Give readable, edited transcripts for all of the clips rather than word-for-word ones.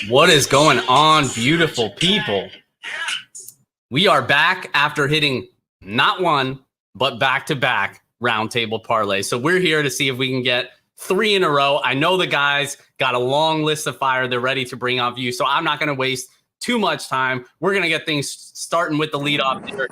What is going on, beautiful people? We are back after hitting not one, but back-to-back roundtable parlays. So we're here to see if we can get 3 in a row. I know the guys got a long list of fire they're ready to bring off you, so I'm not going to waste too much time. We're going to get things starting with the lead off here.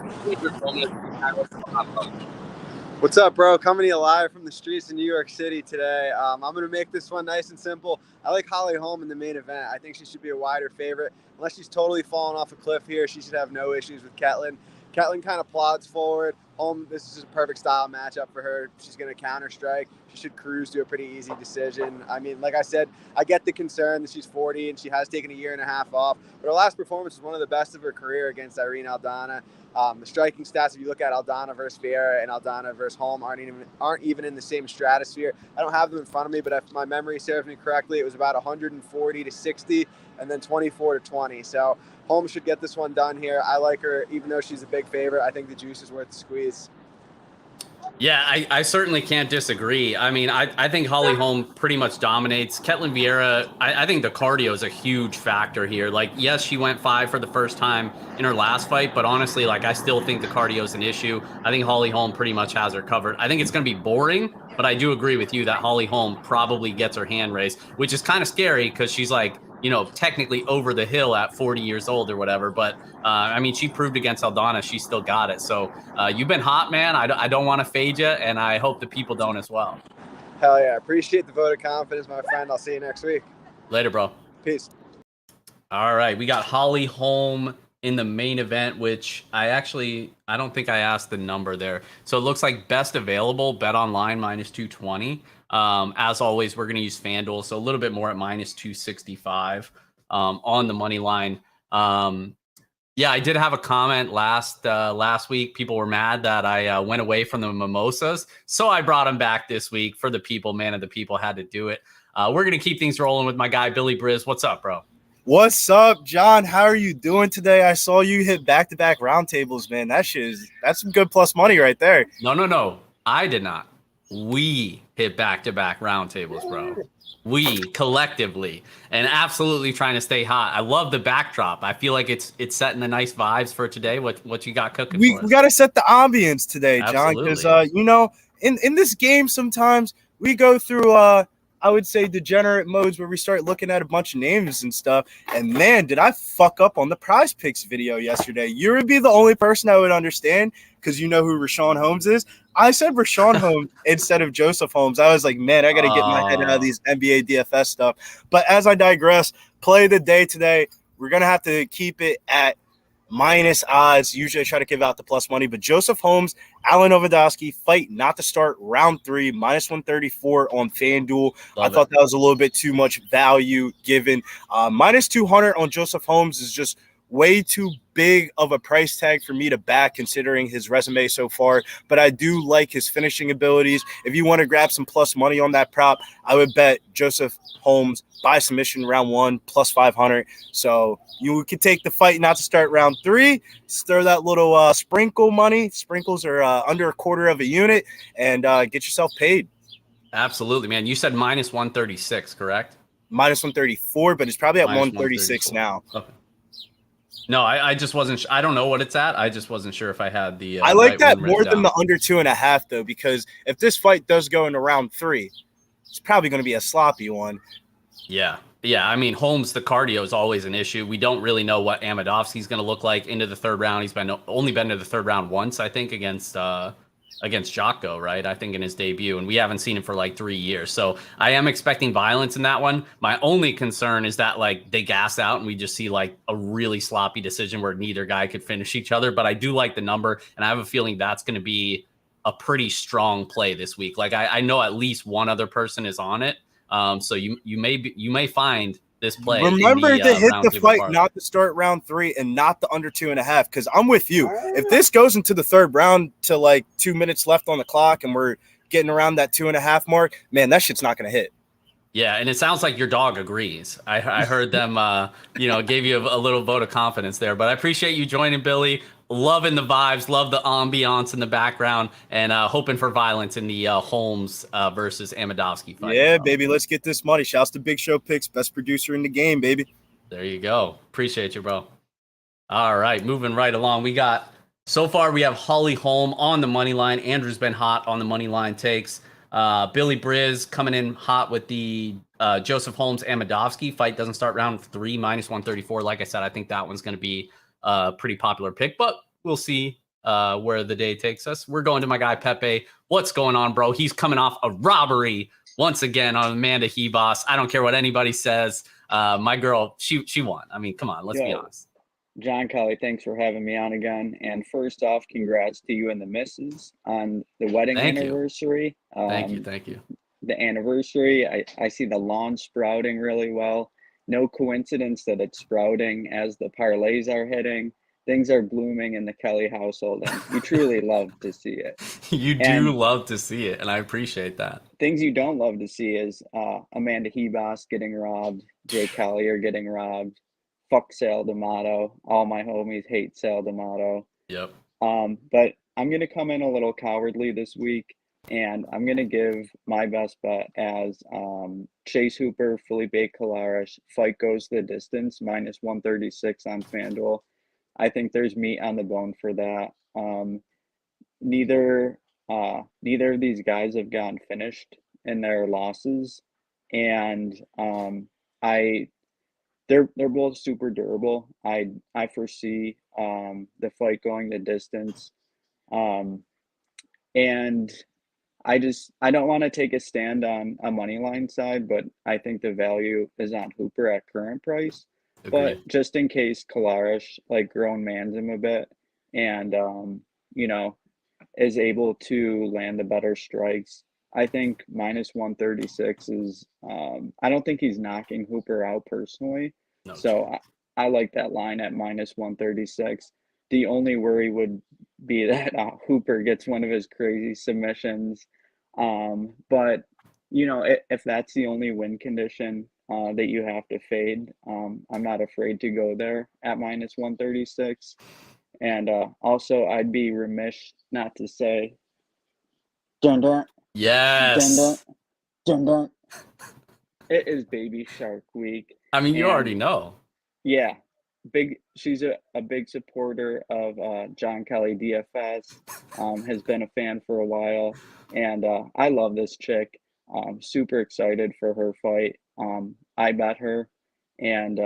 What's up, bro? Coming to you live from the streets of New York City today. I'm going to make this one nice and simple. I like Holly Holm in the main event. I think she should be a wider favorite. Unless she's totally fallen off a cliff here, she should have no issues with Ketlin. Ketlin kind of plods forward. Holm, this is a perfect style matchup for her. She's going to counter strike. She should cruise to a pretty easy decision. I mean, like I said, I get the concern that she's 40 and she has taken a year and a half off. But her last performance was one of the best of her career against Irene Aldana. The striking stats, if you look at Aldana versus Vieira and Aldana versus Holm, aren't even in the same stratosphere. I don't have them in front of me, but if my memory serves me correctly, it was about 140 to 60 and then 24 to 20. So Holm should get this one done here. I like her, even though she's a big favorite. I think the juice is worth the squeeze. Yeah, I certainly can't disagree. I mean, I think Holly Holm pretty much dominates. Ketlin Vieira, I think the cardio is a huge factor here. Like, yes, she went 5 for the first time in her last fight, but honestly, like, I still think the cardio is an issue. I think Holly Holm pretty much has her covered. I think it's going to be boring, but I do agree with you that Holly Holm probably gets her hand raised, which is kind of scary because she's like, you know, technically over the hill at 40 years old or whatever. But, I mean, she proved against Aldana. She still got it. So you've been hot, man. I don't want to fade you, and I hope the people don't as well. Hell yeah. Appreciate the vote of confidence, my friend. I'll see you next week. Later, bro. Peace. All right. We got Holly Holm in the main event, which I don't think I asked the number there. So it looks like best available, bet online -220. As always, we're going to use FanDuel, so a little bit more at -265 on the money line. Yeah, I did have a comment last week. People were mad that I went away from the mimosas, so I brought them back this week for the people. Man of the people had to do it. We're going to keep things rolling with my guy, Billy Briz. What's up, bro? What's up, John? How are you doing today? I saw you hit back-to-back roundtables, man. That's some good plus money right there. No. I did not. We hit back-to-back roundtables, bro. We collectively, and absolutely trying to stay hot. I love the backdrop. I feel like it's setting the nice vibes for today. What you got cooking for us? We got to set the ambience today, John, because you know, in this game sometimes we go through I would say degenerate modes where we start looking at a bunch of names and stuff. And man, did I fuck up on the Prize Picks video yesterday. You would be the only person I would understand because you know who Rashawn Holmes is. I said Rashawn Holmes instead of Joseph Holmes. I was like, man, I got to get my head out of these NBA DFS stuff. But as I digress, play of the day today, we're going to have to keep it at minus odds. Usually I try to give out the plus money, but Joseph Holmes, Alan Ovodowski, fight not to start round 3, -134 on FanDuel. I thought that was a little bit too much value given. -200 on Joseph Holmes is just way too big of a price tag for me to back considering his resume so far, but I do like his finishing abilities. If you want to grab some plus money on that prop, I would bet Joseph Holmes by submission round 1 +500. So you could take the fight not to start round 3, stir that little sprinkle money. Sprinkles are under a quarter of a unit, and get yourself paid. Absolutely, man. You said -136, correct? -134, but it's probably at 136 now. Okay. No, I just wasn't. I don't know what it's at. I just wasn't sure if I had the. I like that more than the under 2.5 though, because if this fight does go into round 3, it's probably going to be a sloppy one. Yeah. I mean, Holmes, the cardio is always an issue. We don't really know what Amedovski's going to look like into the third round. He's only been to the third round once, I think, against Jocko, right? I think in his debut, and we haven't seen him for like 3 years. So I am expecting violence in that one. My only concern is that like they gas out and we just see like a really sloppy decision where neither guy could finish each other. But I do like the number, and I have a feeling that's going to be a pretty strong play this week. Like I know at least one other person is on it. So you may find this play. Remember to hit the fight not to start round 3 and not the under 2.5, because I'm with you. If this goes into the third round to like 2 minutes left on the clock and we're getting around that 2.5 mark, man, that shit's not going to hit. Yeah, and it sounds like your dog agrees. I heard them, gave you a little vote of confidence there. But I appreciate you joining, Billy. loving the vibes, love the ambiance in the background, and hoping for violence in the Holmes versus Amedovski fight. Yeah, baby, let's get this money. Shouts to Big Show Picks, best producer in the game, baby. There you go. Appreciate you, bro. All right, moving right along. So far we have Holly Holm on the money line. Andrew's been hot on the money line takes. Billy Briz coming in hot with the Joseph Holmes Amedovski fight. Doesn't start round 3, -134. Like I said, I think that one's going to be a pretty popular pick, but we'll see where the day takes us. We're going to my guy Pepe. What's going on, bro? He's coming off a robbery once again on Amanda Hebos. I don't care what anybody says. My girl, she won. I mean, come on, let's be honest. John Kelly, thanks for having me on again. And first off, congrats to you and the missus on the wedding anniversary. Thank you. The anniversary, I see the lawn sprouting really well. No coincidence that it's sprouting as the parlays are hitting. Things are blooming in the Kelly household, and you truly love to see it. You do love to see it, and I appreciate that. Things you don't love to see is Amanda Hebos getting robbed, Jay Collier getting robbed. Fuck Sal D'Amato. All my homies hate Sal D'Amato. Yep. But I'm going to come in a little cowardly this week, and I'm going to give my best bet as Chase Hooper, Felipe Colares. Fight goes the distance, -136 on FanDuel. I think there's meat on the bone for that. Neither of these guys have gotten finished in their losses, and they're both super durable. I foresee the fight going the distance, and I don't want to take a stand on a money line side, but I think the value is on Hooper at current price. Agreed. But just in case Colares grown mans him a bit, and is able to land the better strikes, I think -136 is. I don't think he's knocking Hooper out personally. No, so I like that line at -136. The only worry would be that Hooper gets one of his crazy submissions. But if that's the only win condition that you have to fade, I'm not afraid to go there at -136. And also, I'd be remiss not to say, dun dun. Yes. Dun dun. Dun dun. It is Baby Shark Week. I mean, you already know. Yeah. She's a big supporter of John Kelly DFS, has been a fan for a while, and I love this chick. Super excited for her fight. I bet her, and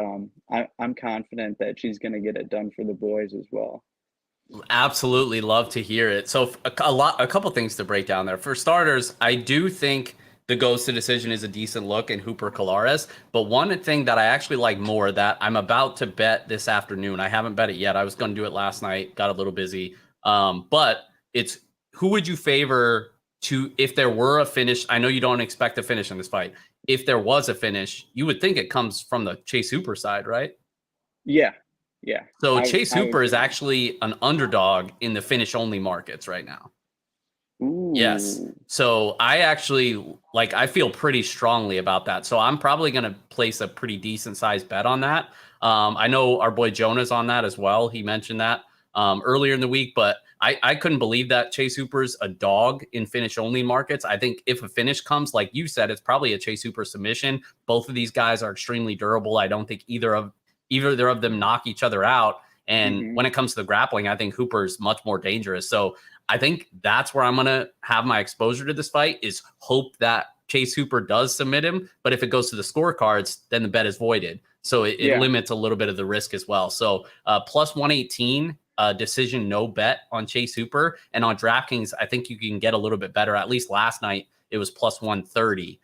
I'm confident that she's going to get it done for the boys as well. Absolutely love to hear it. So a couple things to break down there. For starters, I do think the goes to decision is a decent look in Hooper Colares. But one thing that I actually like more that I'm about to bet this afternoon, I haven't bet it yet. I was going to do it last night, got a little busy. But it's who would you favor to, if there were a finish? I know you don't expect a finish in this fight. If there was a finish, you would think it comes from the Chase Hooper side, right? Yeah. So Chase Hooper is actually an underdog in the finish only markets right now. Ooh. Yes. So I actually I feel pretty strongly about that. So I'm probably going to place a pretty decent sized bet on that. I know our boy Jonah's on that as well. He mentioned that earlier in the week, but I couldn't believe that Chase Hooper's a dog in finish only markets. I think if a finish comes, like you said, it's probably a Chase Hooper submission. Both of these guys are extremely durable. I don't think either of them knock each other out. And when it comes to the grappling, I think Hooper's much more dangerous. So I think that's where I'm going to have my exposure to this fight, is hope that Chase Hooper does submit him. But if it goes to the scorecards, then the bet is voided. So it limits a little bit of the risk as well. So +118 decision, no bet on Chase Hooper. And on DraftKings, I think you can get a little bit better. At least last night, it was +130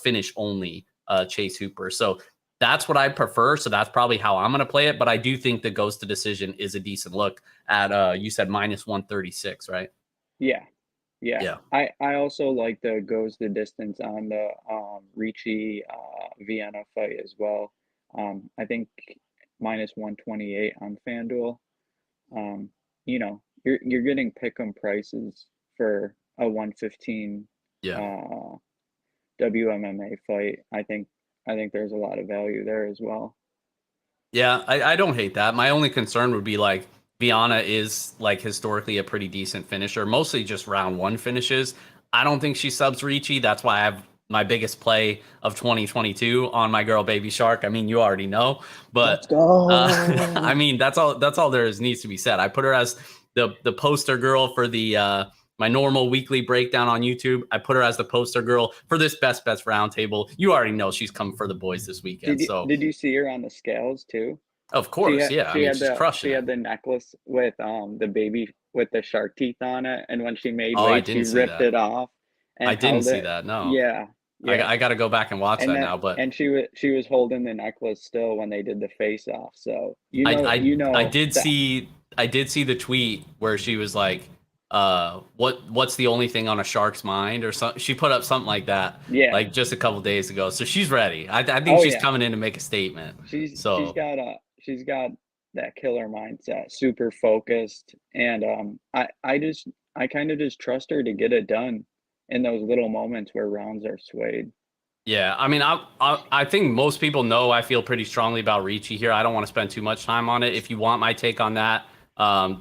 finish only Chase Hooper. So that's what I prefer. So that's probably how I'm going to play it. But I do think the goes to decision is a decent look at, you said -136, right? Yeah. I also like the goes the distance on the Ricci Vienna fight as well. I think -128 on FanDuel. You're getting pick'em prices for a 115 WMMA fight. I think there's a lot of value there as well. Yeah, I don't hate that. My only concern would be Viana is like historically a pretty decent finisher, mostly just round one finishes. I don't think she subs Ricci. That's why I have my biggest play of 2022 on my girl Baby Shark. I mean, you already know, but Let's go. I mean, that's all there needs to be said. I put her as the poster girl for the my normal weekly breakdown on YouTube. I put her as the poster girl for this best bets roundtable. You already know she's coming for the boys this weekend. Did you see her on the scales too? Of course, yeah. I mean, she's crushing She it. had the necklace with the baby with the shark teeth on it, and when she made I weight, didn't she see ripped that. it off. And I didn't see it. that. No. Yeah. I got to go back and watch that now. But and she was holding the necklace still when they did the face off. So I did see the tweet where she was like, what's the only thing on a shark's mind or something. She put up something like that, like just a couple days ago. So she's ready. I think she's coming in to make a statement. She's got that killer mindset, super focused, and I kind of just trust her to get it done in those little moments where rounds are swayed. Yeah, I mean, I think most people know I feel pretty strongly about Ricci here. I don't want to spend too much time on it. If you want my take on that,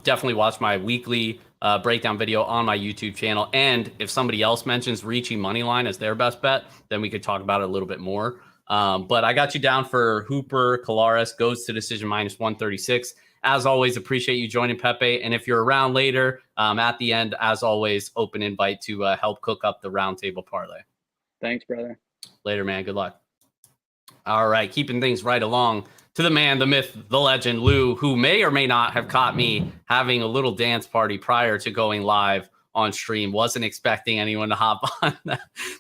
definitely watch my weekly breakdown video on my YouTube channel. And if somebody else mentions Ricci moneyline as their best bet, then we could talk about it a little bit more. But I got you down for Hooper. Colares goes to decision minus 136. As always, appreciate you joining, Pepe. And if you're around later, at the end, as always, open invite to help cook up the roundtable parlay. Thanks, brother. Later, man. Good luck. All right, keeping things right along to the man, the myth, the legend, Lou, who may or may not have caught me having a little dance party prior to going live on stream. Wasn't expecting anyone to hop on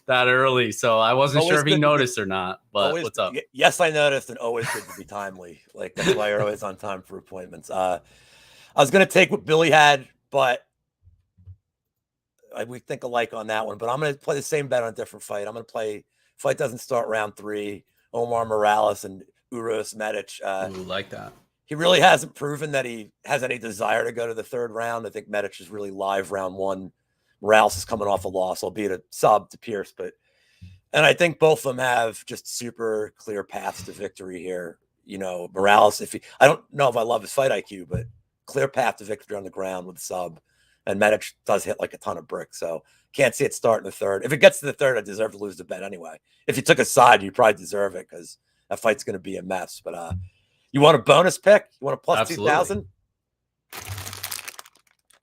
that early, so I wasn't sure if he noticed or not. But what's up? Yes, I noticed, and always good to be timely. Like, that's why you're always on time for appointments. I was going to take what Billy had, but we think alike on that one. But I'm going to play the same bet on a different fight. I'm going to play fight doesn't start round 3. Omar Morales and Uros Medic. Like that. He really hasn't proven that he has any desire to go to the third round. I think Medic is really live round 1. Morales is coming off a loss, albeit a sub to Pierce. And I think both of them have just super clear paths to victory here. You know, Morales, I don't know if I love his fight IQ, but clear path to victory on the ground with sub. And Medic does hit like a ton of bricks. So can't see it start in the third. If it gets to the third, I deserve to lose the bet anyway. If you took a side, you probably deserve it because that fight's going to be a mess. But you want a bonus pick? You want a plus 2,000?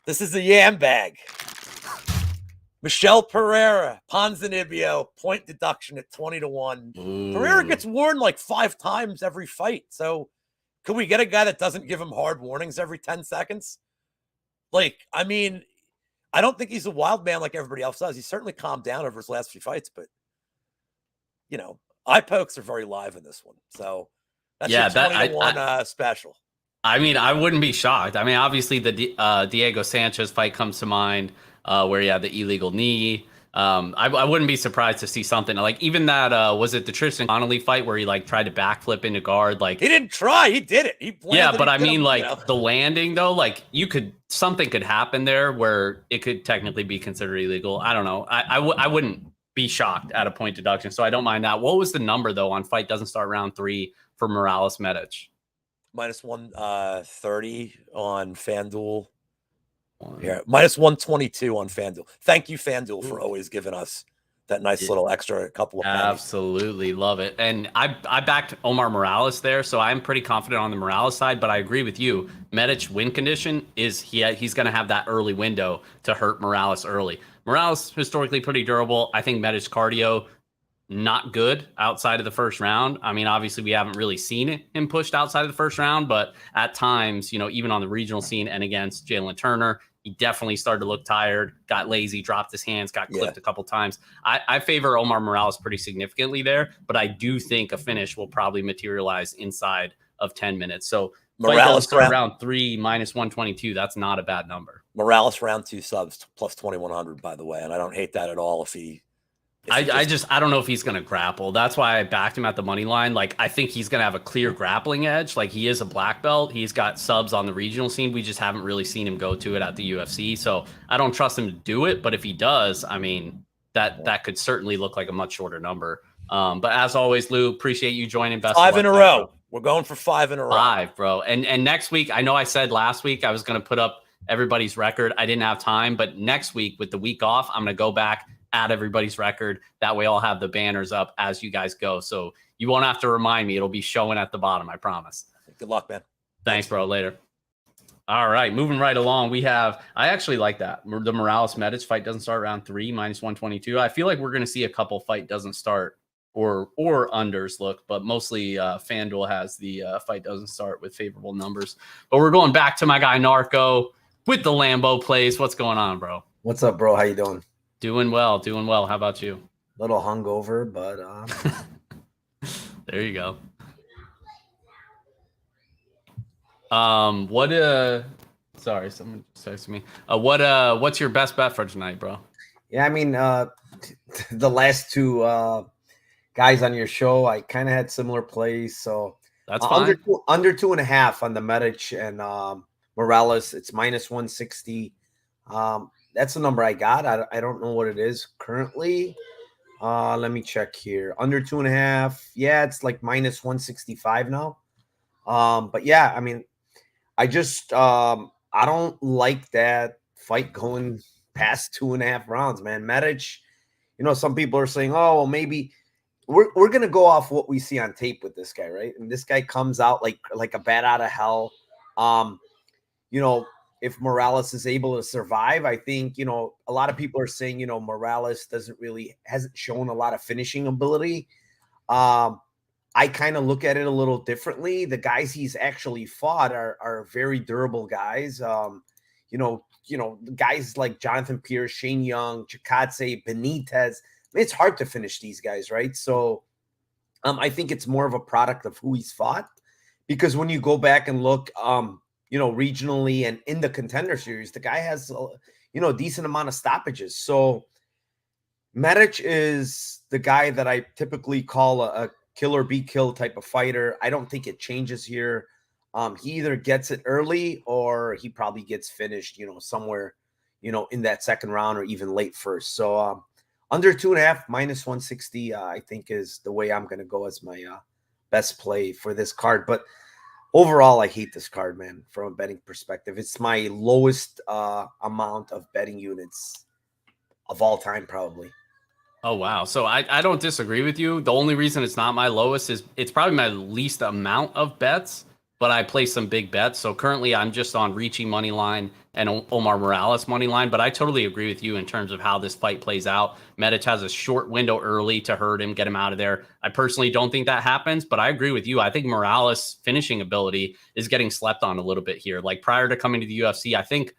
This is the Yam Bag. Michelle Pereira, Ponzinibbio, point deduction at 20-1. Ooh. Pereira gets warned like 5 times every fight. So could we get a guy that doesn't give him hard warnings every 10 seconds? Like, I mean, I don't think he's a wild man like everybody else does. He's certainly calmed down over his last few fights, but, you know, eye pokes are very live in this one. So that's your 20-1 special. I mean, I wouldn't be shocked. I mean, obviously the Diego Sanchez fight comes to mind where he had the illegal knee. I wouldn't be surprised to see something like even that. Was it the Tristan Connolly fight where he like tried to backflip into guard? Like he didn't try, he did it. But I mean, like the landing though, like something could happen there where it could technically be considered illegal. I don't know. I wouldn't be shocked at a point deduction, so I don't mind that. What was the number though on fight doesn't start round 3 for Morales Medic? Minus 130 on FanDuel. Yeah, minus 122 on FanDuel. Thank you, FanDuel, for always giving us that nice little extra couple of pennies. Absolutely love it. And I backed Omar Morales there, so I'm pretty confident on the Morales side, but I agree with you. Medic's win condition is he's going to have that early window to hurt Morales early. Morales, historically pretty durable. I think Medic's cardio, not good outside of the first round. I mean, obviously we haven't really seen him pushed outside of the first round, but at times, you know, even on the regional scene and against Jalen Turner, he definitely started to look tired, got lazy, dropped his hands, got clipped a couple times. I favor Omar Morales pretty significantly there, but I do think a finish will probably materialize inside of 10 minutes. So Morales round 3 minus 122. That's not a bad number. Morales round 2 subs plus 2,100, by the way. And I don't hate that at all if he I don't know if he's going to grapple. That's why I backed him at the money line. Like, I think he's going to have a clear grappling edge. Like, he is a black belt. He's got subs on the regional scene. We just haven't really seen him go to it at the UFC. So I don't trust him to do it. But if he does, I mean, that could certainly look like a much shorter number. But as always, Lou, appreciate you joining. Best 5 in a row. We're going for 5 in a row. 5, bro. And next week, I know I said last week I was going to put up everybody's record. I didn't have time, but next week with the week off, I'm going to go back at everybody's record. That way I'll have the banners up as you guys go. So you won't have to remind me. It'll be showing at the bottom. I promise. Good luck, man. Thanks, bro. Later. All right. Moving right along. I actually like that. The Morales Medic fight doesn't start round 3, -122. I feel like we're going to see a couple fight doesn't start or unders look, but mostly FanDuel has the fight doesn't start with favorable numbers. But we're going back to my guy Narco with the Lambo plays. What's going on, bro? What's up, bro? How you doing? Doing well. How about you? Little hungover, but there you go. Sorry, someone texted me. What's your best bet for tonight, bro? Yeah, I mean, the last 2 guys on your show, I kind of had similar plays, so that's fine. Under 2.5 on the Medic and Morales. It's -160. That's the number I got. I don't know what it is currently. Let me check here. Under 2.5. Yeah, it's like -165 now. But yeah, I mean, I just I don't like that fight going past 2.5 rounds, man. Medic, some people are saying, oh, well, maybe we're gonna go off what we see on tape with this guy, right? And this guy comes out like a bat out of hell. If Morales is able to survive, I think, a lot of people are saying, Morales hasn't shown a lot of finishing ability. I kind of look at it a little differently. The guys he's actually fought are very durable guys. Guys like Jonathan Pierce, Shane Young, Chikadze, Benitez. It's hard to finish these guys, right? So I think it's more of a product of who he's fought, because when you go back and look, regionally and in the Contender Series, the guy has, a decent amount of stoppages. So Medic is the guy that I typically call a kill or be killed type of fighter. I don't think it changes here. He either gets it early or he probably gets finished, somewhere, in that second round or even late first. So under 2.5, -160, I think is the way I'm going to go as my best play for this card. But overall, I hate this card, man, from a betting perspective. It's my lowest amount of betting units of all time, probably. Oh, wow. So I don't disagree with you. The only reason it's not my lowest is it's probably my least amount of bets, but I play some big bets. So currently I'm just on Ricci money line and Omar Morales money line, but I totally agree with you in terms of how this fight plays out. Medic has a short window early to hurt him, get him out of there. I personally don't think that happens, but I agree with you. I think Morales' finishing ability is getting slept on a little bit here. Like prior to coming to the UFC, I think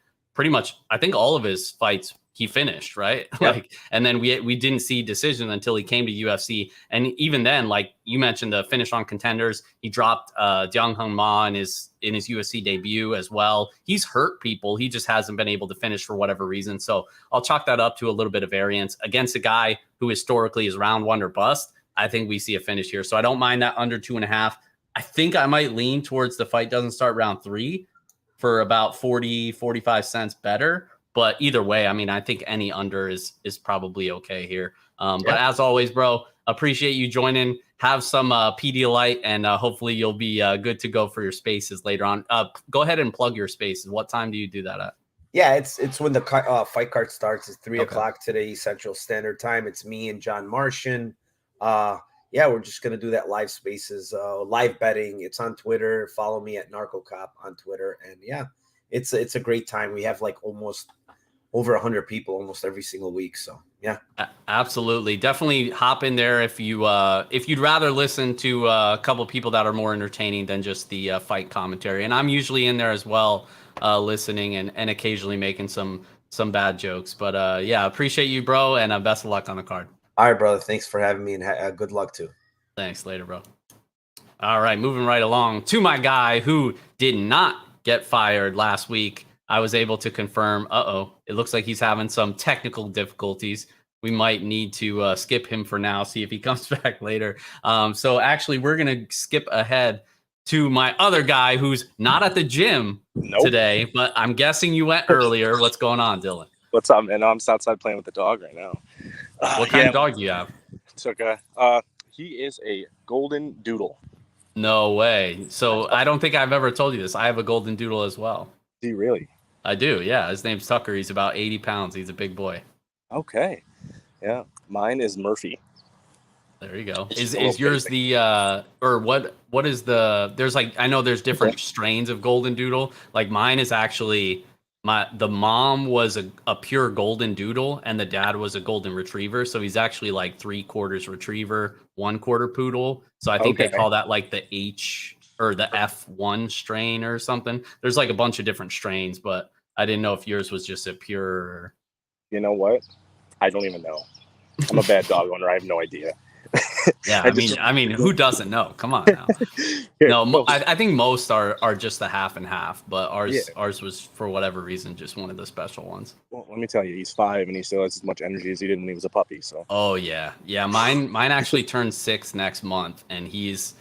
all of his fights he finished, right? Yep. And then we didn't see decision until he came to UFC. And even then, like you mentioned, the finish on Contenders, he dropped Jiang Hung Ma in his UFC debut as well. He's hurt people. He just hasn't been able to finish for whatever reason. So I'll chalk that up to a little bit of variance against a guy who historically is round 1 or bust. I think we see a finish here. So I don't mind that under 2.5. I think I might lean towards the fight doesn't start round 3 for about 45 cents better. But either way, I mean, I think any under is probably okay here. But as always, bro, appreciate you joining. Have some Pedialyte, and hopefully you'll be good to go for your spaces later on. Go ahead and plug your spaces. What time do you do that at? Yeah, it's when the fight card starts. It's 3 o'clock today, Central Standard Time. It's me and John Martian. We're just going to do that live spaces, live betting. It's on Twitter. Follow me at NarcoCop on Twitter. And it's a great time. We have like almost over 100 people almost every single week. So yeah, absolutely. Definitely hop in there if you'd rather listen to a couple of people that are more entertaining than just the fight commentary. And I'm usually in there as well, listening and occasionally making some bad jokes. But appreciate you, bro. And best of luck on the card. All right, brother. Thanks for having me, and good luck too. Thanks. Later, bro. All right, moving right along to my guy who did not get fired last week. I was able to confirm, it looks like he's having some technical difficulties. We might need to skip him for now, see if he comes back later. So actually, we're going to skip ahead to my other guy who's not at the gym today, but I'm guessing you went earlier. What's going on, Dylan? What's up, man? I'm just outside playing with the dog right now. What kind of dog do you have? It's okay. He is a golden doodle. No way. So I don't think I've ever told you this. I have a golden doodle as well. Do you really? I do. Yeah. His name's Tucker. He's about 80 pounds. He's a big boy. Okay. Yeah. Mine is Murphy. There you go. It's Is yours basic. the or what is the there's like I know there's different strains of golden doodle. Like mine is actually the mom was a pure golden doodle and the dad was a golden retriever. So he's actually like 3/4 retriever, 1/4 poodle. So I think they call that like the H or the F1 strain or something. There's like a bunch of different strains, but I didn't know if yours was just a pure. You know what? I don't even know. I'm a bad dog owner. I have no idea. Yeah, I mean, who doesn't know? Come on now. No, I think most are just the half and half, but ours was for whatever reason just one of the special ones. Well, let me tell you, he's 5 and he still has as much energy as he did when he was a puppy. So. Oh yeah. Mine actually turns 6 next month, and he's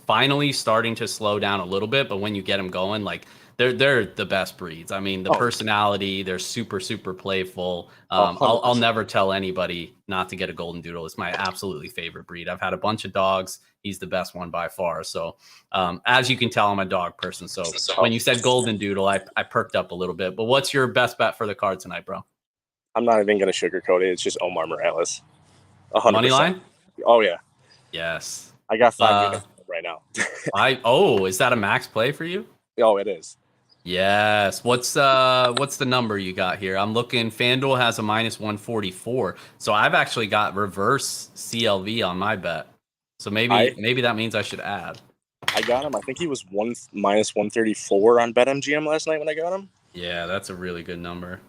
finally starting to slow down a little bit. But when you get him going, like they're the best breeds. I mean, the personality, they're super playful. I'll never tell anybody not to get a golden doodle. It's my absolutely favorite breed. I've had a bunch of dogs. He's the best one by far. So as you can tell, I'm a dog person. So when you said golden doodle, I perked up a little bit. But what's your best bet for the card tonight, bro? I'm not even going to sugarcoat it. It's just Omar Morales. 100%. Money line? Oh, yeah. Yes. I got 5 units right now. Is that a max play for you? Oh, it is. Yes. What's the number you got here? I'm looking. FanDuel has a -144. So I've actually got reverse CLV on my bet. So maybe that means I should add. I got him. I think he was -134 on BetMGM last night when I got him. Yeah, that's a really good number.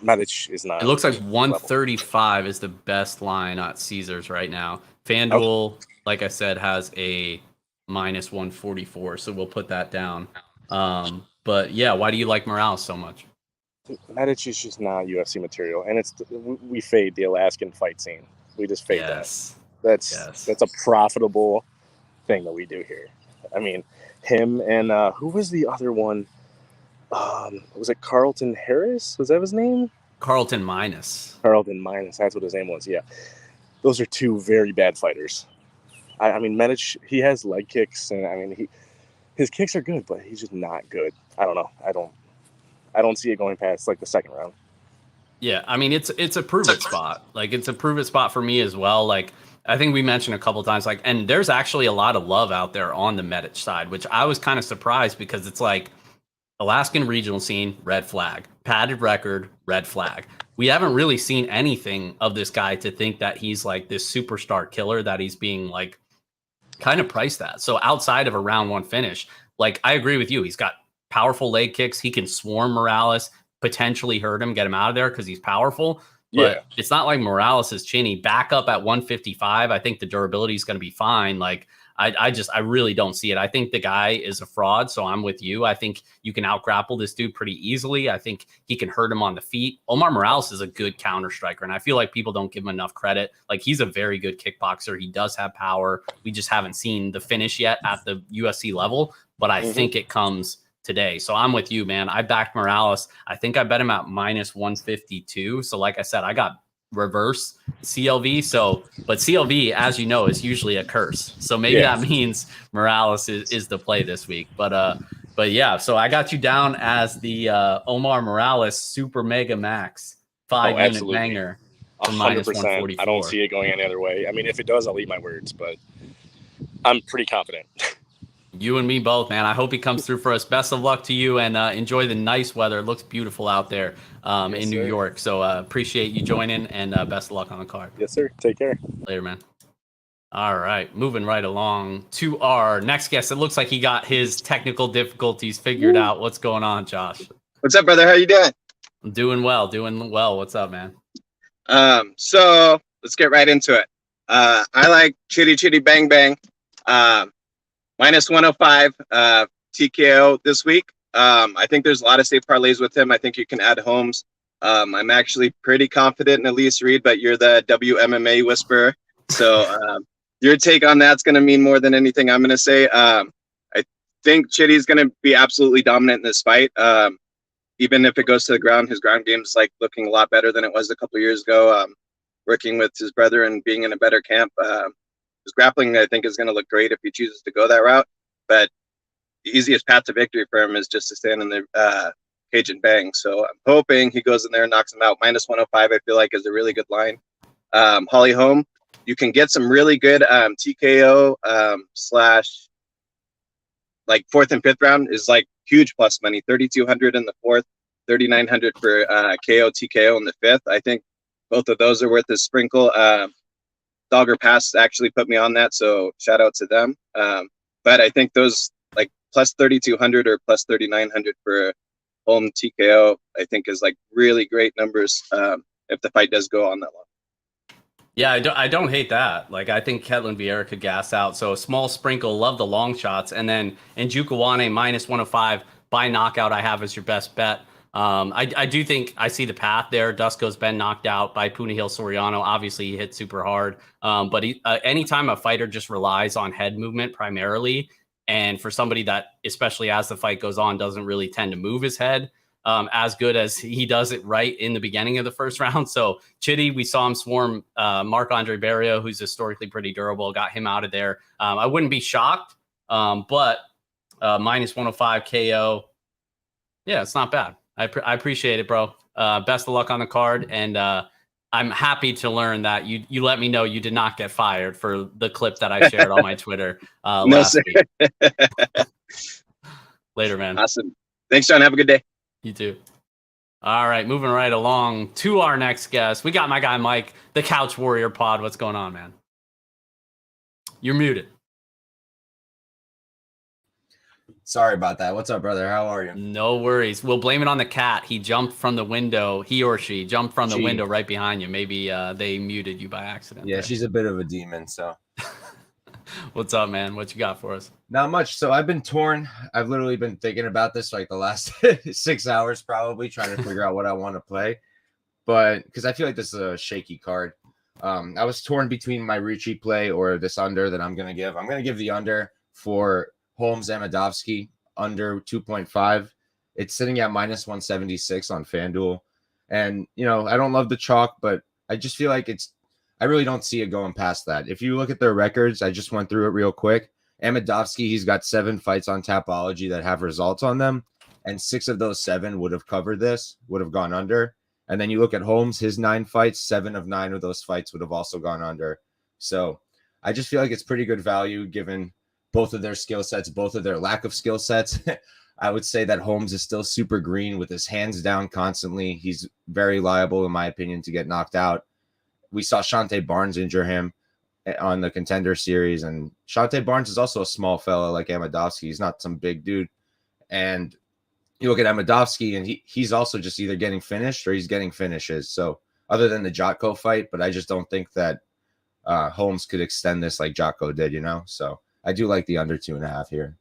Medic is not. It looks like 135 is the best line at Caesars right now. FanDuel, like I said, has a -144, so we'll put that down. But yeah, why do you like Morales so much? Medic is just not UFC material, and we fade the Alaskan fight scene. We just fade that. That's a profitable thing that we do here. I mean, him and who was the other one? Was it Carlton Harris? Was that his name? Carlton Minus. That's what his name was. Yeah, those are 2 very bad fighters. I mean, Medic, he has leg kicks, and I mean, his kicks are good, but he's just not good. I don't know. I don't see it going past like the second round. Yeah, I mean, it's a prove it spot. Like it's a prove it spot for me as well. Like I think we mentioned a couple of times, like, and there's actually a lot of love out there on the Medic side, which I was kind of surprised because it's like Alaskan regional scene, red flag, padded record, red flag. We haven't really seen anything of this guy to think that he's like this superstar killer that he's being like kind of priced at. So outside of a round 1 finish, like I agree with you. He's got powerful leg kicks. He can swarm Morales, potentially hurt him, get him out of there because he's powerful. But it's not like Morales is chinny. Back up at 155, I think the durability is going to be fine. Like I really don't see it. I think the guy is a fraud, so I'm with you. I think you can out-grapple this dude pretty easily. I think he can hurt him on the feet. Omar Morales is a good counter striker, and I feel like people don't give him enough credit. Like, he's a very good kickboxer. He does have power. We just haven't seen the finish yet at the UFC level, but I think it comes today. So I'm with you, man. I backed Morales. I think I bet him at -152. So like I said, I got reverse CLV. But CLV, as you know, is usually a curse. So maybe that means Morales is the play this week. But yeah, so I got you down as the Omar Morales Super Mega Max 5-unit banger for 100%. I don't see it going any other way. I mean, if it does, I'll eat my words, but I'm pretty confident. You and me both, man. I hope he comes through for us. Best of luck to you, and enjoy the nice weather. It looks beautiful out there in New York. So appreciate you joining, and best of luck on the card. Yes, sir. Take care. Later, man. All right, moving right along to our next guest. It looks like he got his technical difficulties figured out. What's going on, Josh? What's up, brother? How you doing? I'm doing well. What's up, man? So let's get right into it. I like Chitty Chitty Bang Bang. -105 TKO this week. I think there's a lot of safe parlays with him. I think you can add Holmes. I'm actually pretty confident in Elise Reed, but you're the WMMA whisperer. So your take on that's going to mean more than anything I'm going to say. I think Chitty's going to be absolutely dominant in this fight. Even if it goes to the ground, his ground game is like looking a lot better than it was a couple of years ago. Working with his brother and being in a better camp. His grappling, I think, is going to look great if he chooses to go that route. But the easiest path to victory for him is just to stand in the cage and bang. So I'm hoping he goes in there and knocks him out. Minus 105, I feel like, is a really good line. Holly Holm, you can get some really good TKO slash like 4th and 5th round is like huge plus money. 3,200 in the 4th, 3,900 for KO TKO in the 5th. I think both of those are worth a sprinkle. Dogger Pass actually put me on that, so shout out to them. But I think those like plus 3,200 or plus 3,900 for home TKO, I think is like really great numbers if the fight does go on that long. Yeah, I don't hate that. Like, I think Ketlin Vieira could gas out. So a small sprinkle, love the long shots. And then Njokuani minus 105 by knockout, I have as your best bet. I do think I see the path there. Dusko's been knocked out by Punahil Soriano. Obviously, he hit super hard. But anytime a fighter just relies on head movement primarily, and for somebody that, especially as the fight goes on, doesn't really tend to move his head as good as he does it right in the beginning of the first round. So Chitty, we saw him swarm Marc-Andre Barrio, who's historically pretty durable, got him out of there. I wouldn't be shocked, but minus 105 KO. Yeah, it's not bad. I appreciate it, bro. Best of luck on the card. And I'm happy to learn that you let me know you did not get fired for the clip that I shared on my Twitter last week. Later, man. Awesome. Thanks, John. Have a good day. You too. All right, moving right along to our next guest. We got my guy Mike, the CouchWarrior Pod. What's going on, man? You're muted. Sorry about that. What's up, brother? How are you? No worries. We'll blame it on the cat. He jumped from the window. He or she jumped from the window right behind you. Maybe they muted you by accident. Yeah, she's a bit of a demon, so. What's up, man? What you got for us? Not much. So I've been torn. I've literally been thinking about this like the last 6 hours, probably trying to figure out what I want to play. But because I feel like this is a shaky card. I was torn between my Ricci play or this under that I'm going to give. I'm going to give the under for Holmes Amedovski under 2.5. It's sitting at minus 176 on FanDuel. And, you know, I don't love the chalk, but I just feel like I really don't see it going past that. If you look at their records, I just went through it real quick. Amedovski, he's got 7 fights on Tapology that have results on them, and 6 of those 7 would have covered this, would have gone under. And then you look at Holmes, his 9 fights, 7 of 9 of those fights would have also gone under. So I just feel like it's pretty good value given both of their skill sets, both of their lack of skill sets. I would say that Holmes is still super green with his hands down constantly. He's very liable, in my opinion, to get knocked out. We saw Shante Barnes injure him on the Contender Series, and Shante Barnes is also a small fella like Amedovski. He's not some big dude. And you look at Amedovski, and he's also just either getting finished or he's getting finishes. So other than the Jotko fight, but I just don't think that Holmes could extend this like Jotko did, you know? So I do like the under 2.5 here.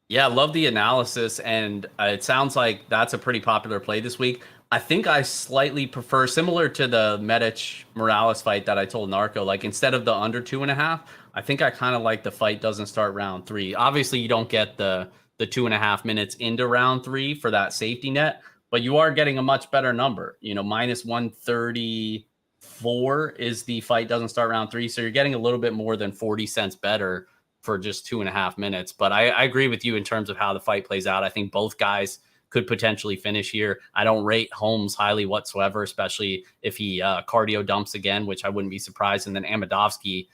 Yeah, love the analysis, and it sounds like that's a pretty popular play this week. I think I slightly prefer, similar to the Medic-Morales fight that I told Narco, like instead of the under 2.5, I think I kind of like the fight doesn't start round 3. Obviously, you don't get the 2.5 minutes into round 3 for that safety net, but you are getting a much better number. You know, minus 134 is the fight doesn't start round 3, so you're getting a little bit more than 40 cents better for just 2.5 minutes. But I agree with you in terms of how the fight plays out. I think both guys could potentially finish here. I don't rate Holmes highly whatsoever, especially if he cardio dumps again, which I wouldn't be surprised. And then Amedovski,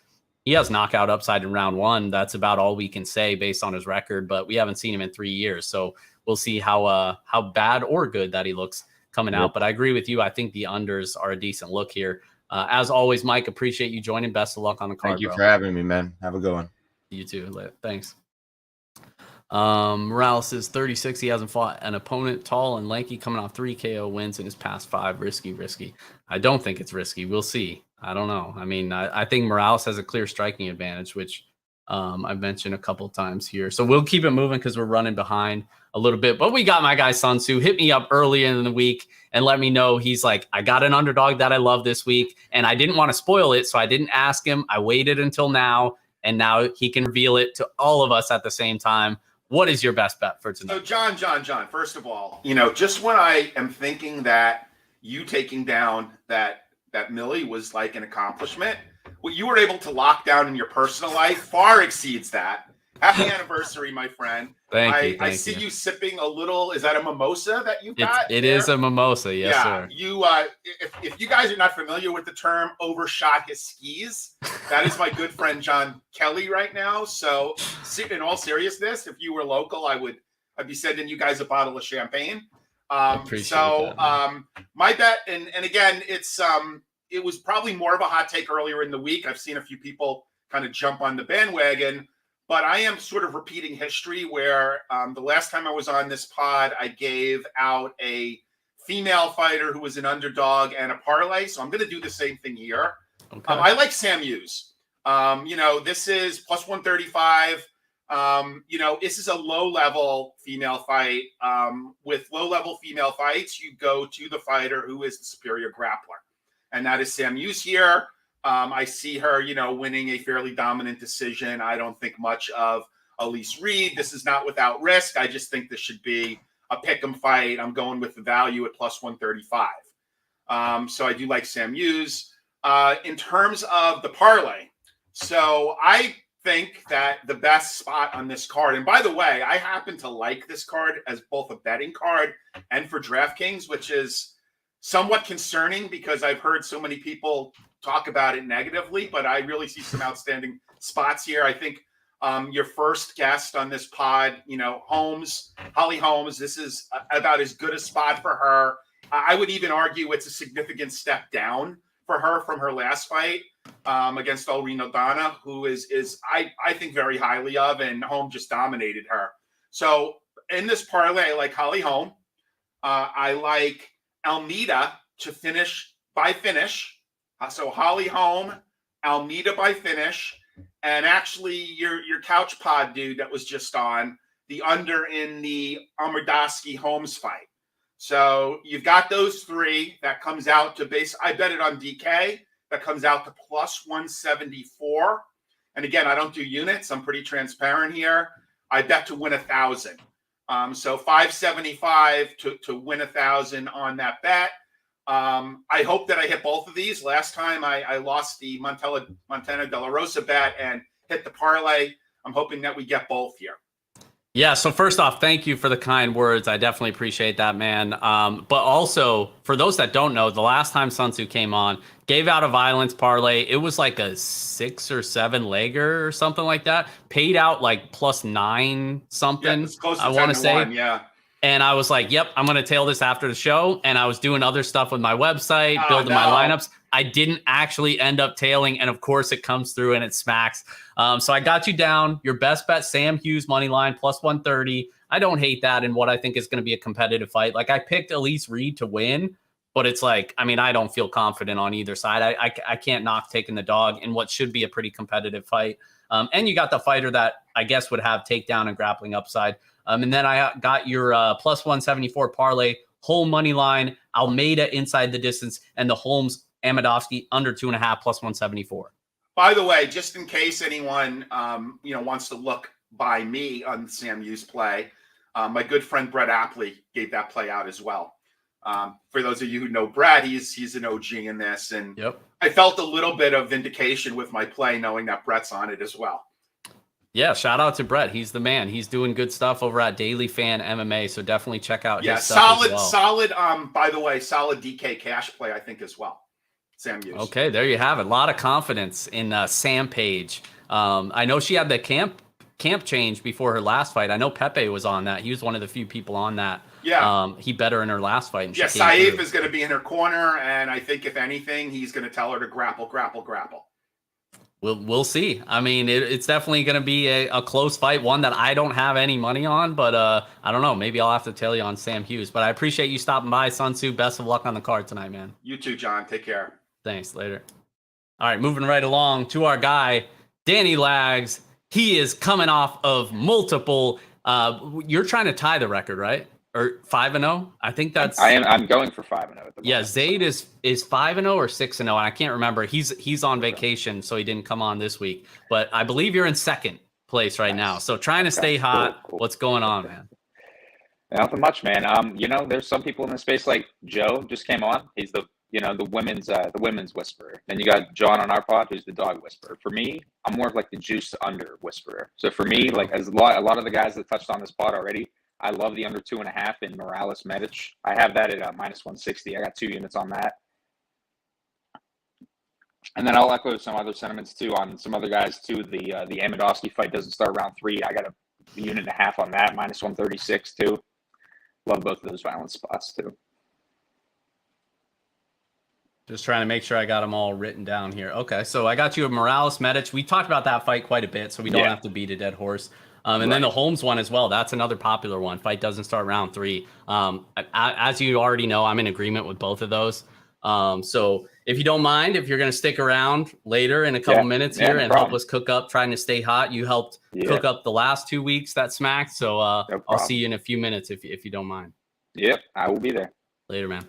he has knockout upside in round 1. That's about all we can say based on his record, but we haven't seen him in 3 years. So we'll see how bad or good that he looks coming out. But I agree with you. I think the unders are a decent look here. As always, Mike, appreciate you joining. Best of luck on the card. Thank you for having me, man. Have a good one. You too. Thanks. Morales is 36. He hasn't fought an opponent tall and lanky, coming off 3 KO wins in his past 5. Risky. I don't think it's risky. We'll see. I don't know. I mean, I think Morales has a clear striking advantage, which I've mentioned a couple times here. So we'll keep it moving because we're running behind a little bit. But we got my guy Sun Tzu. Hit me up early in the week and let me know. He's like, I got an underdog that I love this week, and I didn't want to spoil it, so I didn't ask him. I waited until now, and now he can reveal it to all of us at the same time. What is your best bet for tonight? So John, first of all, you know, just when I am thinking that you taking down that Millie was like an accomplishment, what you were able to lock down in your personal life far exceeds that. Happy anniversary, my friend. Thank you. I see you sipping a little. Is that a mimosa that you've got? It is a mimosa, yes, sir. You, if you guys are not familiar with the term overshot his skis, that is my good friend John Kelly right now. So, in all seriousness, if you were local, I'd be sending you guys a bottle of champagne. Appreciate that, my bet, and again, it was probably more of a hot take earlier in the week. I've seen a few people kind of jump on the bandwagon. But I am sort of repeating history where the last time I was on this pod, I gave out a female fighter who was an underdog and a parlay. So I'm going to do the same thing here. Okay. I like Sam Hughes. This is plus 135. This is a low-level female fight. With low-level female fights, you go to the fighter who is the superior grappler. And that is Sam Hughes here. I see her, winning a fairly dominant decision. I don't think much of Elise Reed. This is not without risk. I just think this should be a pick'em fight. I'm going with the value at plus 135. So I do like Sam Hughes. In terms of the parlay, so I think that the best spot on this card, and by the way, I happen to like this card as both a betting card and for DraftKings, which is somewhat concerning because I've heard so many people talk about it negatively, but I really see some outstanding spots here. I think your first guest on this pod, Holly Holmes, this is about as good a spot for her. I would even argue it's a significant step down for her from her last fight against Alrina Donna, who is I think very highly of, and Holmes just dominated her. So in this parlay, I like Holly Holm. I like Almeida to finish by finish. So Holly Holm, Almeida by finish, and actually your couch pod dude that was just on the under in the Amardaski Holmes fight. So you've got those three. That comes out to I bet it on DK. That comes out to plus 174. And again, I don't do units. I'm pretty transparent here. I bet to win 1,000. So 575 to win 1,000 on that bet. I hope that I hit both of these. Last time I lost the Montana De La Rosa bet and hit the parlay. I'm hoping that we get both here. Yeah, so first off, thank you for the kind words. I definitely appreciate that, man. But also, for those that don't know, the last time Sun Tzu came on, gave out a violence parlay. It was like a 6 or 7 legger or something like that. Paid out like plus 9 something. Yeah, it's close to I want to say. 1, yeah. And I was like, yep, I'm going to tail this after the show. And I was doing other stuff with my website, building my lineups. I didn't actually end up tailing. And of course it comes through and it smacks. So I got you down. Your best bet, Sam Hughes money line plus 130. I don't hate that in what I think is going to be a competitive fight. Like I picked Elise Reed to win, but it's like, I mean, I don't feel confident on either side. I can't knock taking the dog in what should be a pretty competitive fight. And you got the fighter that I guess would have takedown and grappling upside. And then I got your plus 174 parlay, Holm money line, Almeida inside the distance, and the Holmes Amadovsky under 2.5 plus 174. By the way, just in case anyone wants to look by me on Sam Hughes play, my good friend Brett Apley gave that play out as well. For those of you who know Brett, he's an OG in this, and yep. I felt a little bit of vindication with my play knowing that Brett's on it as well. Yeah, shout out to Brett. He's the man. He's doing good stuff over at Daily Fan MMA, so definitely check out his stuff as well. Solid. By the way, solid DK cash play, I think, as well. Sam Hughes. Okay, there you have it. A lot of confidence in Sam Page. I know she had the camp change before her last fight. I know Pepe was on that. He was one of the few people on that. Yeah. He bet her in her last fight. And yeah, Saif is going to be in her corner, and I think if anything, he's going to tell her to grapple. We'll see. I mean, it's definitely going to be a close fight, one that I don't have any money on, but I don't know. Maybe I'll have to tell you on Sam Hughes. But I appreciate you stopping by, Sun Tzu. Best of luck on the card tonight, man. You too, John. Take care. Thanks. Later. All right, moving right along to our guy, Danny Lags. He is coming off of multiple. You're trying to tie the record, right? Or 5-0? I think that's. I'm going for 5-0 at the moment. Yeah, Zayd is 5-0 or 6-0. I can't remember. He's on vacation, so he didn't come on this week. But I believe you're in second place right now. So trying to stay hot. Cool. What's going on, man? Nothing much, man. There's some people in the space like Joe just came on. He's the the women's whisperer. Then you got John on our pod, who's the dog whisperer. For me, I'm more of like the juice under whisperer. So for me, like as a lot of the guys that touched on this pod already, I love the under 2.5 in Morales Medic. I have that at minus 160. I got 2 units on that. And then I'll echo some other sentiments too on some other guys too. The Amidovsky fight doesn't start round 3. I got a unit and a half on that, minus 136 too. Love both of those violence spots too. Just trying to make sure I got them all written down here. Okay, so I got you a Morales Medic. We talked about that fight quite a bit, so we don't have to beat a dead horse. And then the Holmes one as well. That's another popular one. Fight doesn't start round 3. As you already know, I'm in agreement with both of those. So if you don't mind, if you're going to stick around later in a couple minutes here and help us cook up, trying to stay hot, you helped cook up the last 2 weeks that smacked. So I'll see you in a few minutes if you don't mind. Yep, I will be there. Later, man.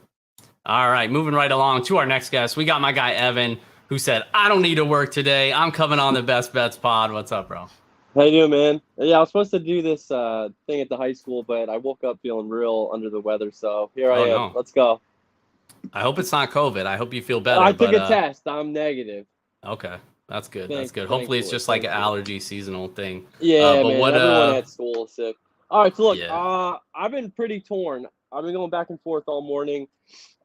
All right, moving right along to our next guest. We got my guy Evan, who said, I don't need to work today. I'm coming on the Best Bets pod. What's up, bro? How you doing, man? Yeah, I was supposed to do this thing at the high school, but I woke up feeling real under the weather, so here I am. No. Let's go. I hope it's not COVID. I hope you feel better. I took a test. I'm negative. Okay, that's good. That's good. Hopefully it's just like an allergy seasonal thing. Yeah, but man, everyone at school is sick. All right, so look, I've been pretty torn. I've been going back and forth all morning.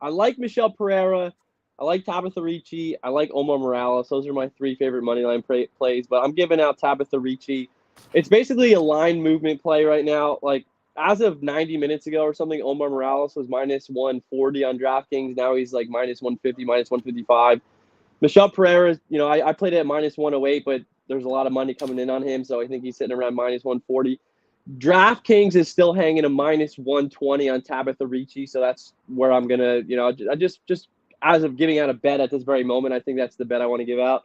I like Michelle Pereira. I like Tabitha Ricci. I like Omar Morales. Those are my 3 favorite moneyline plays, but I'm giving out Tabitha Ricci. It's basically a line movement play right now. Like, as of 90 minutes ago or something, Omar Morales was minus 140 on DraftKings. Now he's like minus 150, minus 155. Michelle Pereira, I played it at minus 108, but there's a lot of money coming in on him, so I think he's sitting around minus 140. DraftKings is still hanging a minus 120 on Tabitha Ricci, so that's where I'm going to, I just as of giving out a bet at this very moment, I think that's the bet I want to give out.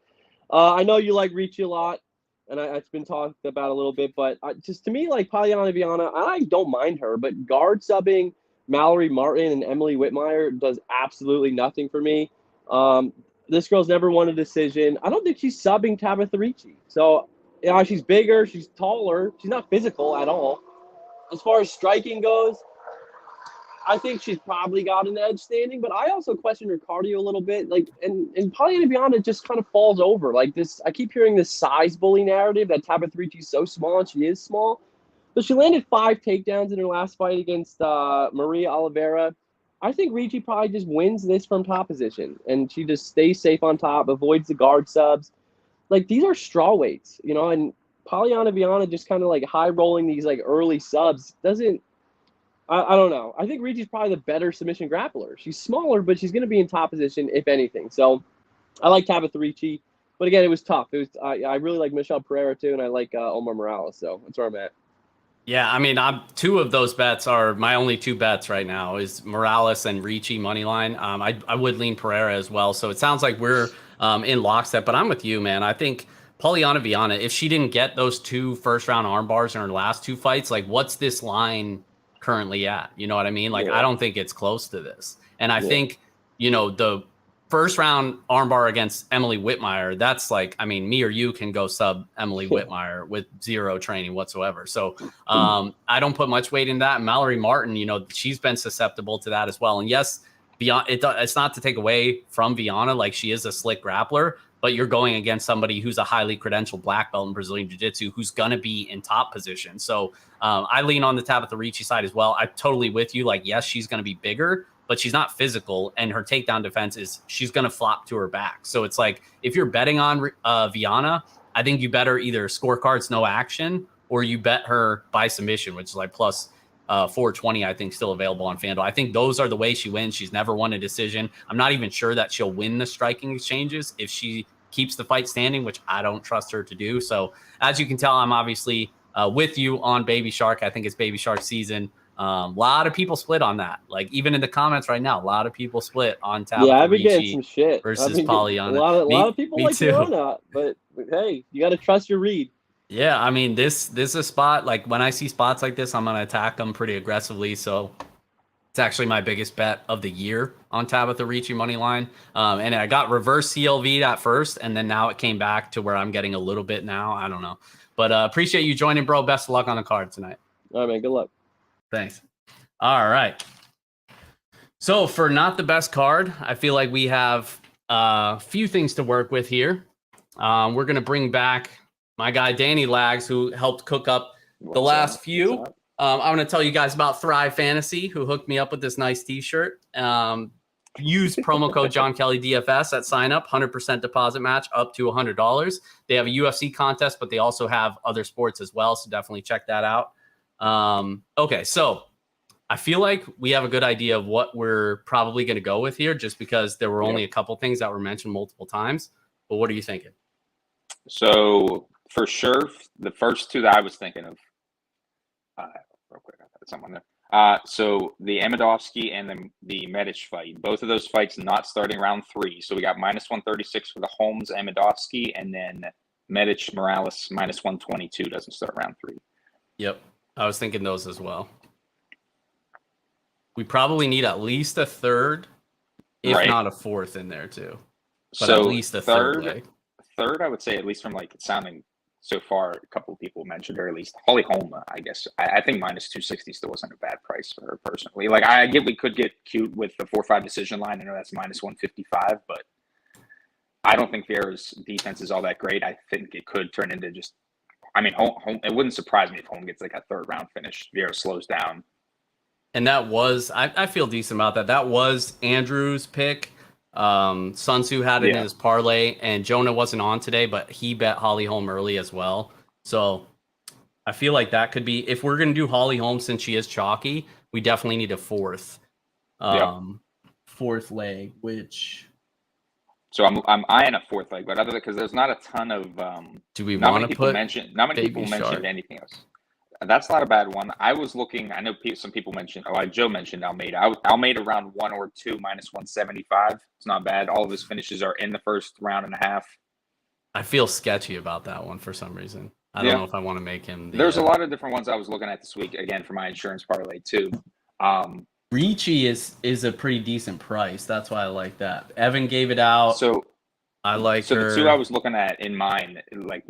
I know you like Ricci a lot, and it's been talked about a little bit, but just to me, like Polyana Viana, I don't mind her, but guard subbing Mallory Martin and Emily Whitmire does absolutely nothing for me. This girl's never won a decision. I don't think she's subbing Tabitha Ricci. So, she's bigger, she's taller, she's not physical at all. As far as striking goes, I think she's probably got an edge standing, but I also question her cardio a little bit. Like, and Polyana Viana just kind of falls over. Like this, I keep hearing this size bully narrative that Tabitha Ricci's so small, and she is small. But she landed 5 takedowns in her last fight against Maria Oliveira. I think Ricci probably just wins this from top position, and she just stays safe on top, avoids the guard subs. Like, these are straw weights, and Polyana Viana just kind of like high rolling these like early subs doesn't. I don't know. I think Ricci's probably the better submission grappler. She's smaller, but she's going to be in top position, if anything. So I like Tabitha Ricci. But again, it was tough. I really like Michelle Pereira, too, and I like Omar Morales. So that's where I'm at. Yeah, I mean, 2 of those bets are my only 2 bets right now is Morales and Ricci money line. I would lean Pereira as well. So it sounds like we're in lockstep. But I'm with you, man. I think Polyana Viana, if she didn't get those 2 first-round arm bars in her last 2 fights, like, what's this line currently at? You know what I mean? Like, I don't think it's close to this. And I think, the first round armbar against Emily Whitmire, that's like, I mean, me or you can go sub Emily Whitmire with 0 training whatsoever. So I don't put much weight in that. And Mallory Martin, she's been susceptible to that as well. And yes, it's not to take away from Viana, like she is a slick grappler, but you're going against somebody who's a highly credentialed black belt in Brazilian Jiu-Jitsu who's going to be in top position. So I lean on the Tabitha Ricci side as well. I'm totally with you. Like, yes, she's going to be bigger, but she's not physical, and her takedown defense is she's going to flop to her back. So it's like, if you're betting on Viana, I think you better either scorecards no action or you bet her by submission, which is like plus 420, I think, still available on FanDuel. I think those are the way she wins. She's never won a decision. I'm not even sure that she'll win the striking exchanges if she keeps the fight standing, which I don't trust her to do. So as you can tell, I'm obviously with you on Baby Shark. I think it's Baby Shark season. A lot of people split on that. Like, even in the comments right now, a lot of people split on Tabitha I've been getting some shit versus Polyana. A lot of people like Viana, but hey, you got to trust your read. Yeah, I mean, this is a spot, like, when I see spots like this, I'm going to attack them pretty aggressively. So it's actually my biggest bet of the year on Tabitha Ricci money line. And I got reverse CLV'd at first, and then now it came back to where I'm getting a little bit now. I don't know. But appreciate you joining, bro. Best of luck on the card tonight. All right, man. Good luck. Thanks. All right. So for not the best card, I feel like we have a few things to work with here. We're going to bring back my guy, Danny Lags, who helped cook up the last few. I'm going to tell you guys about Thrive Fantasy, who hooked me up with this nice t-shirt. Use promo code John Kelly DFS at sign up, 100% deposit match up to $100. They have a UFC contest, but they also have other sports as well. So definitely check that out. Okay. So I feel like we have a good idea of what we're probably going to go with here, just because there were only a couple things that were mentioned multiple times. But what are you thinking? So for sure, the first two that I was thinking of, real quick, I got someone there. So the Amidovsky and the Medic fight, both of those fights not starting round 3. So we got -136 for the Holmes Amidovsky, and then Medic Morales -122 doesn't start round 3. Yep, I was thinking those as well. We probably need at least a third, if not a fourth in there too. But so at least a third leg. Third, I would say, at least from like sounding so far, a couple of people mentioned, or at least Holly Holm, I guess. I think -260 still wasn't a bad price for her personally. Like, I get we could get cute with the 4-5 decision line. I know that's -155, but I don't think Vieira's defense is all that great. I think it could turn into just, I mean, Holm, it wouldn't surprise me if Holm gets like a third round finish. Vieira slows down. And that was, I feel decent about that. That was Andrew's pick. Sun Tzu had it in his parlay, and Jonah wasn't on today, but he bet Holly Holm early as well. So I feel like that could be, if we're going to do Holly Holm, since she is chalky, we definitely need a fourth leg, which. So I'm eyeing a fourth leg, but other than, because there's not a ton of, do we want to put not many people mentioned anything else. That's not a bad one. I was looking, I know some people mentioned, Joe mentioned Almeida. Almeida round 1 or 2 -175. It's not bad. All of his finishes are in the first round and a half. I feel sketchy about that one for some reason. I don't know if I want to make him. There's a lot of different ones I was looking at this week, again, for my insurance parlay too. Ricci is a pretty decent price. That's why I like that. Evan gave it out. So I like her. The two I was looking at in mind, like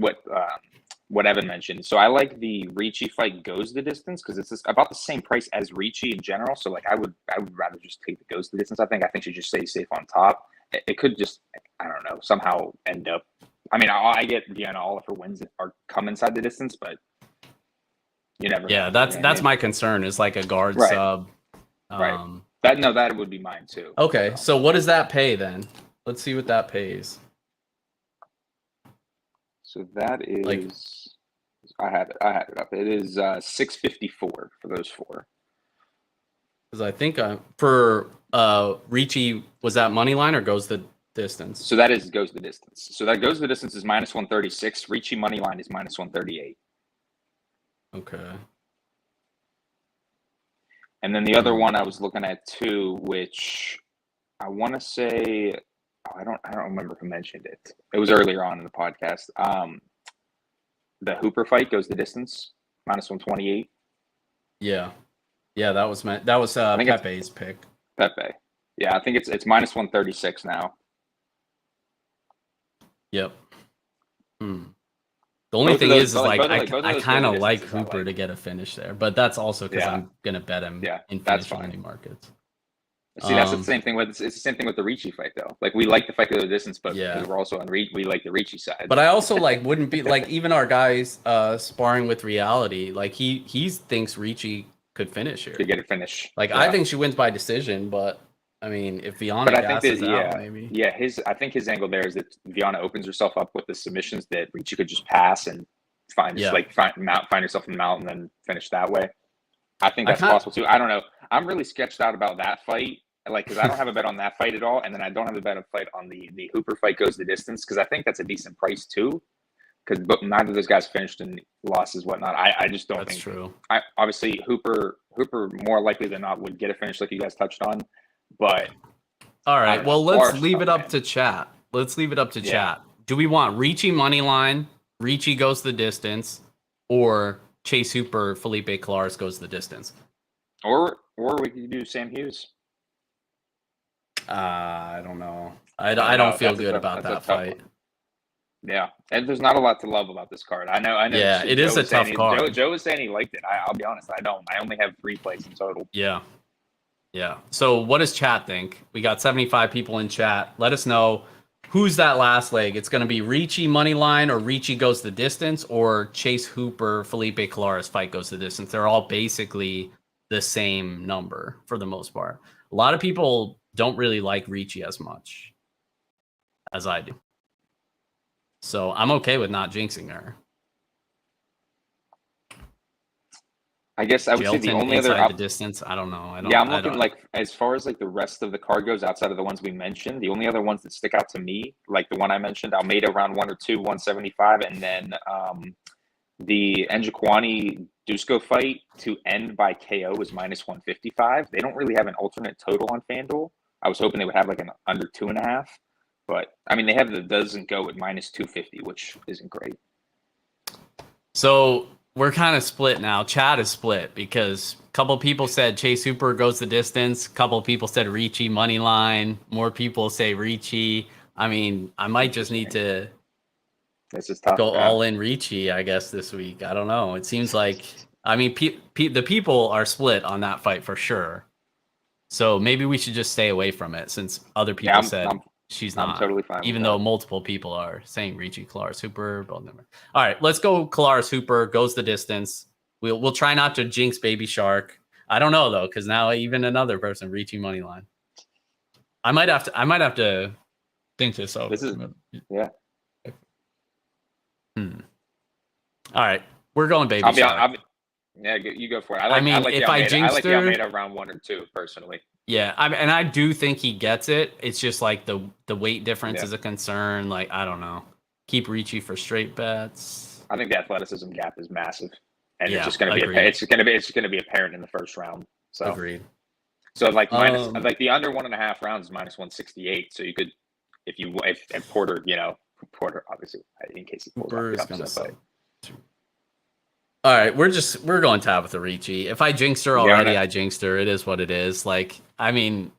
what Evan mentioned. So I like the Ricci fight goes the distance because it's about the same price as Ricci in general. So like I would rather just take the goes the distance. I think she just stays safe on top. It could just, I don't know, somehow end up. I mean, I get Deanna, all of her wins are come inside the distance, but you never. Yeah, that's my concern is like a guard sub. Right. That would be mine too. Okay, so what does that pay then? Let's see what that pays. So that is, I have it up. It is 654 for those 4. Because I think for Ricci, was that money line or goes the distance? So that goes the distance. So that goes the distance is -136. Ricci money line is -138. Okay. And then the other one I was looking at too, which I want to say, I don't remember who mentioned it. It was earlier on in the podcast. The Hooper fight goes the distance, -128. Yeah, that was Pepe's pick. Pepe. Yeah, I think it's -136 now. Yep. The only thing is like I kind of like Hooper to get a finish there, but that's also because I'm gonna bet him in finish money markets. See, that's the same thing with the same thing with the Ricci fight though. Like we like the fight go the distance, but we're also on we like the Ricci side. But I also wouldn't be like even our guys sparring with reality. Like he thinks Ricci could finish here. Could get a finish. Like I think she wins by decision, but I mean if Viana gasses out, maybe. Yeah, I think his angle there is that Viana opens herself up with the submissions that Ricci could just pass and find herself in the mount and then finish that way. I think that's possible too. I don't know. I'm really sketched out about that fight, like because I don't have a bet on that fight at all, and then I don't have a bet on fight on the Hooper fight goes the distance because I think that's a decent price too. Because neither of those guys finished in losses, whatnot. I just don't think that's true. Obviously Hooper more likely than not would get a finish like you guys touched on, but all right. Well, let's leave it up to chat. Chat. Do we want Ricci money line? Ricci goes the distance, or Chase Hooper, Felipe Colares goes the distance? Or we could do Sam Hughes. I don't know. I don't feel good about that fight. Yeah, and there's not a lot to love about this card. I know. Yeah, it is a tough card. Joe was saying he liked it. I'll be honest, I don't. I only have 3 plays in total. Yeah. Yeah. So what does chat think? We got 75 people in chat. Let us know who's that last leg. It's going to be Ricci money line, or Ricci goes the distance, or Chase Hooper, Felipe Colares fight goes the distance. They're all basically the same number for the most part. A lot of people don't really like Ricci as much as I do. So I'm okay with not jinxing her. I guess I would say the only other the distance. I don't know. I'm looking like as far as like the rest of the card goes outside of the ones we mentioned. The only other ones that stick out to me, like the one I mentioned, Almeida round 1 or 2, 175, and then the Njokuani Dusko fight to end by KO was minus 155. They don't really have an alternate total on FanDuel. I was hoping they would have like an under 2.5, but I mean they have the doesn't go at minus 250, which isn't great. So we're kind of split now. Chat is split because a couple people said Chase Hooper goes the distance. A couple people said Ricci money line. More people say Ricci. I mean, I might just need to go all in Ricci, I guess, this week. I don't know. It seems like, I mean, the people are split on that fight for sure. So maybe we should just stay away from it since other people said she's not. I'm totally fine. Even though multiple people are saying Ricci, Colares, Hooper, both number. All right, let's go. Colares, Hooper goes the distance. We'll try not to jinx Baby Shark. I don't know though, because now even another person Ricci money line. I might have to think this over. This is yeah. All right, we're going Baby Shark. Yeah, you go for it. I mean, if I jinxed her, I made a round 1 or 2 personally. Yeah, and I do think he gets it. It's just like the weight difference is a concern. Like, I don't know. Keep Ricci for straight bets. I think the athleticism gap is massive, and it's just going to be it's going to be apparent in the first round. So agreed. So like like the under 1.5 rounds is minus 168. So you could if Porter, Porter obviously in case he pulls off the upset. All right, we're going Tabitha Ricci. If I jinxed her already, I jinxed her. It is what it is. Like, I mean,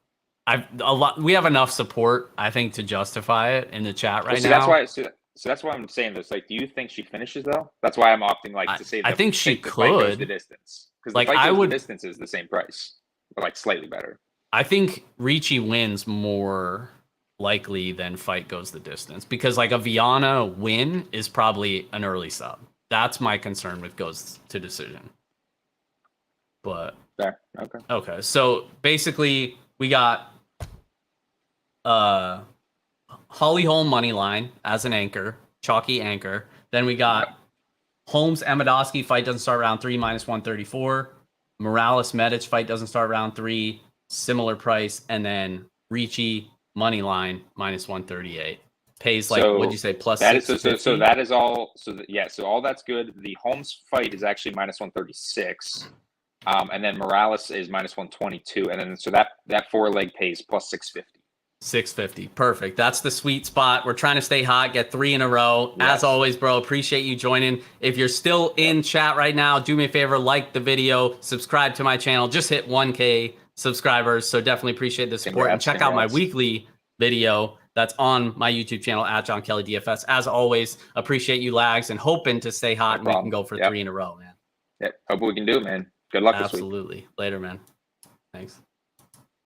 we have enough support, I think, to justify it in the chat right now. That's why I'm saying this. Like, do you think she finishes though? That's why I'm opting to say. I think she could. Fight goes the distance because like the distance is the same price, but like slightly better. I think Ricci wins more likely than fight goes the distance because like a Viana win is probably an early sub. That's my concern with goes to decision. But okay. So basically, we got Holly Holm money line as an anchor, chalky anchor. Then we got Holmes Amadowski fight doesn't start round 3 minus 134. Morales Medic fight doesn't start round 3, similar price, and then Ricci money line minus 138. Pays like what'd you say plus that is so that is all so all that's good. The Holmes fight is actually minus 136, and then Morales is minus 122, and then so that 4-leg pays plus 650. 650, perfect. That's the sweet spot. We're trying to stay hot, get 3 in a row. As always, bro, appreciate you joining. If you're still in chat right now, do me a favor, like the video, subscribe to my channel. Just hit 1K subscribers, so definitely appreciate the support. And check out my weekly video that's on my YouTube channel at John Kelly DFS. As always, appreciate you, Lags, and hoping to stay hot and we can go for 3 in a row, man. Hope we can do it, man. Good luck this week. Absolutely. Later, man. Thanks.